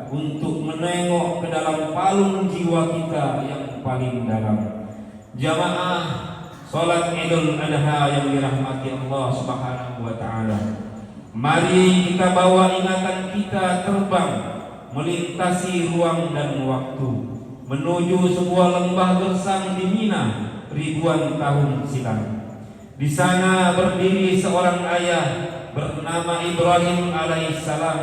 untuk menengok ke dalam palung jiwa kita yang paling dalam. Jamaah salat Idul Adha yang dirahmati Allah Subhanahu wa taala. Mari kita bawa ingatan kita terbang melintasi ruang dan waktu menuju sebuah lembah gersang di Mina ribuan tahun silam. Di sana berdiri seorang ayah bernama Ibrahim alaihissalam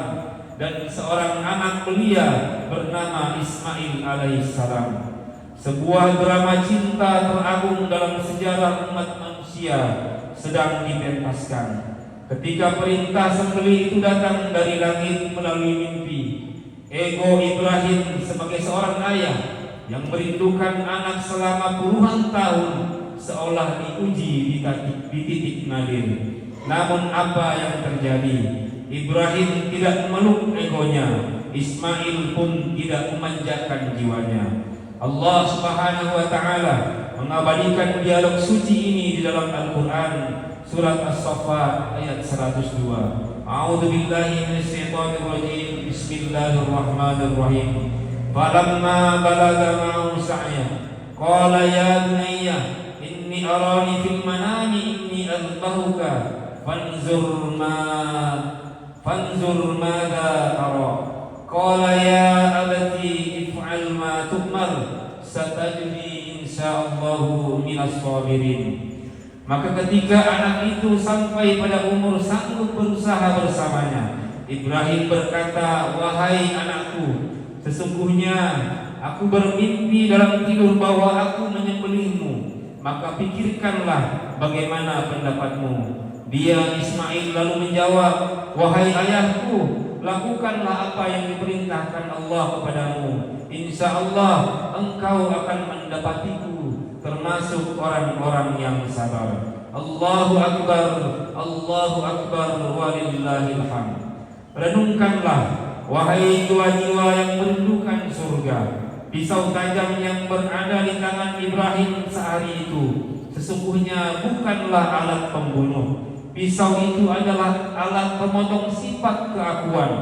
dan seorang anak belia bernama Ismail alaihissalam. Sebuah drama cinta teragung dalam sejarah umat manusia sedang dipentaskan. Ketika perintah sembelih itu datang dari langit melalui mimpi, ego Ibrahim sebagai seorang ayah yang merindukan anak selama puluhan tahun seolah diuji di titik nadir. Namun apa yang terjadi? Ibrahim tidak memeluk egonya, Ismail pun tidak memanjakan jiwanya. Allah Subhanahu wa taala mengabadikan dialog suci ini di dalam Al-Qur'an surat As-Saffat ayat 102. A'udzu billahi minasyaitonir rajim. Bismillahirrahmanirrahim. Falamma balagha ma'ahu sa'ya qala ya bunayya inni arani fil manami inni adbahuka fanzur madza tara. Qala ya abati if'al ma tu'mar satajni insyaallahu minas sabirin. Maka ketika anak itu sampai pada umur sanggup berusaha bersamanya, Ibrahim berkata, wahai anakku, sesungguhnya aku bermimpi dalam tidur bahwa aku menyembelihmu. Maka pikirkanlah bagaimana pendapatmu. Dia Ismail lalu menjawab, wahai ayahku, lakukanlah apa yang diperintahkan Allah kepadamu. Insya Allah engkau akan mendapatiku termasuk orang-orang yang sabar. Allahu Akbar, Allahu Akbar, walillahil hamd. Renungkanlah, wahai jiwa-jiwa yang merindukan surga, pisau tajam yang berada di tangan Ibrahim sehari itu sesungguhnya bukanlah alat pembunuh. Pisau itu adalah alat pemotong sifat keakuan.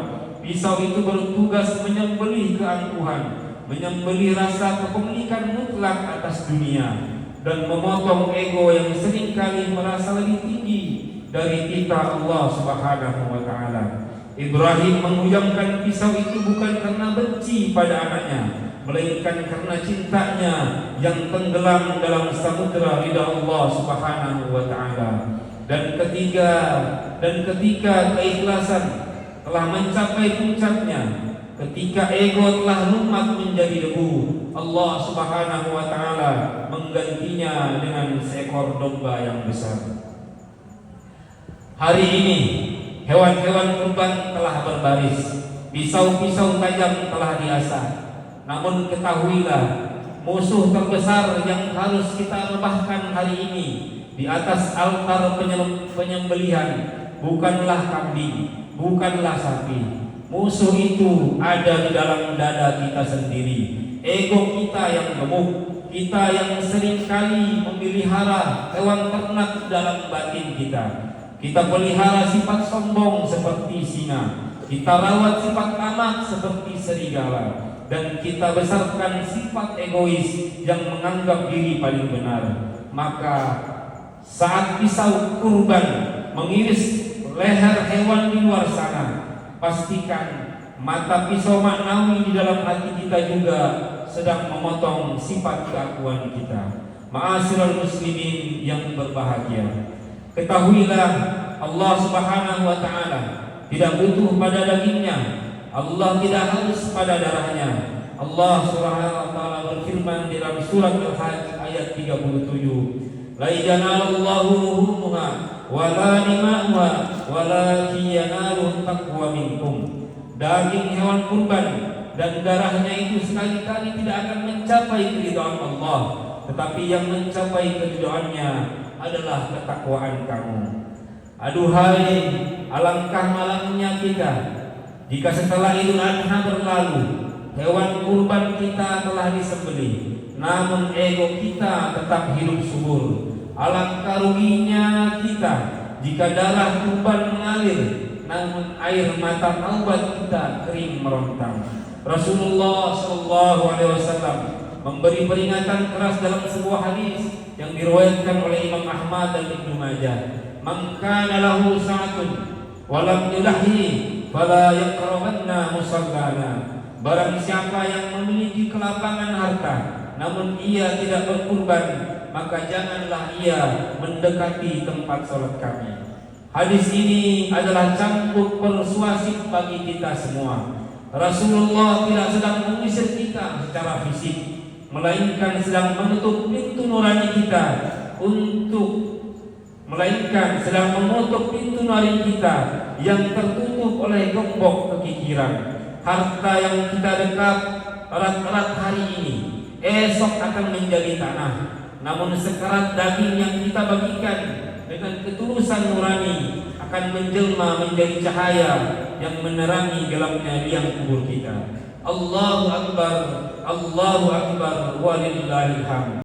Pisau itu bertugas menyembelih keangkuhan, menyembelih rasa kepemilikan mutlak atas dunia, dan memotong ego yang seringkali merasa lebih tinggi dari titah Allah Subhanahu wa taala. Ibrahim menghujamkan pisau itu bukan karena benci pada anaknya, melainkan karena cintanya yang tenggelam dalam samudera ridha Allah Subhanahu wa taala. Dan ketika keikhlasan telah mencapai puncaknya, ketika ego telah lumat menjadi debu, Allah Subhanahu wa taala menggantinya dengan seekor domba yang besar. Hari ini hewan-hewan kurban telah berbaris, pisau-pisau tajam telah diasah. Namun ketahuilah, musuh terbesar yang harus kita rebahkan hari ini di atas altar penyembelihan bukanlah kambing, bukanlah sapi. Musuh itu ada di dalam dada kita sendiri. Ego kita yang gemuk, kita yang seringkali memelihara hewan ternak dalam batin kita. Kita pelihara sifat sombong seperti singa, kita rawat sifat tamak seperti serigala, dan kita besarkan sifat egois yang menganggap diri paling benar. Maka saat pisau kurban mengiris leher hewan di luar sana, pastikan mata pisau maknawi di dalam hati kita juga sedang memotong sifat keakuan kita. Ma'asyiral muslimin yang berbahagia, ketahuilah Allah Subhanahu wa taala tidak butuh pada dagingnya, Allah tidak harus pada darahnya. Allah Subhanahu wa taala berfirman di dalam surat Al-Hajj ayat 37, la yanalallahu luhumuha wala dima'uha walakin yanaluhu taqwa minkum. Daging hewan kurban dan darahnya itu sekali-kali tidak akan mencapai keridhaan Allah, tetapi yang mencapai keridhaannya adalah ketakwaan kamu. Aduhai, alangkah malangnya kita jika setelah Idul Adha berlalu, hewan kurban kita telah disembelih, namun ego kita tetap hidup subur. Alangkah ruginya kita jika darah kurban mengalir, namun air mata taubat kita kering merontang. Rasulullah Shallallahu Alaihi Wasallam memberi peringatan keras dalam sebuah hadis yang diriwayatkan oleh Imam Ahmad dan Ibnu Majah. Man kana lahu sa'atun wa lam yulahi fala yaqrabanna musallana. Barang siapa yang memiliki kelapangan harta namun ia tidak berkurban, maka janganlah ia mendekati tempat salat kami. Hadis ini adalah cambuk persuasif bagi kita semua. Rasulullah tidak sedang mengusir kita secara fisik, melainkan sedang menutup pintu nurani kita sedang menutup pintu nurani kita yang tertutup oleh gembok kekikiran. Harta yang kita dekap erat-erat hari ini esok akan menjadi tanah, namun sekarat daging yang kita bagikan dengan ketulusan nurani akan menjelma menjadi cahaya yang menerangi gelapnya liang kubur kita. Allahu Akbar, Allahu Akbar, walillahil hamd.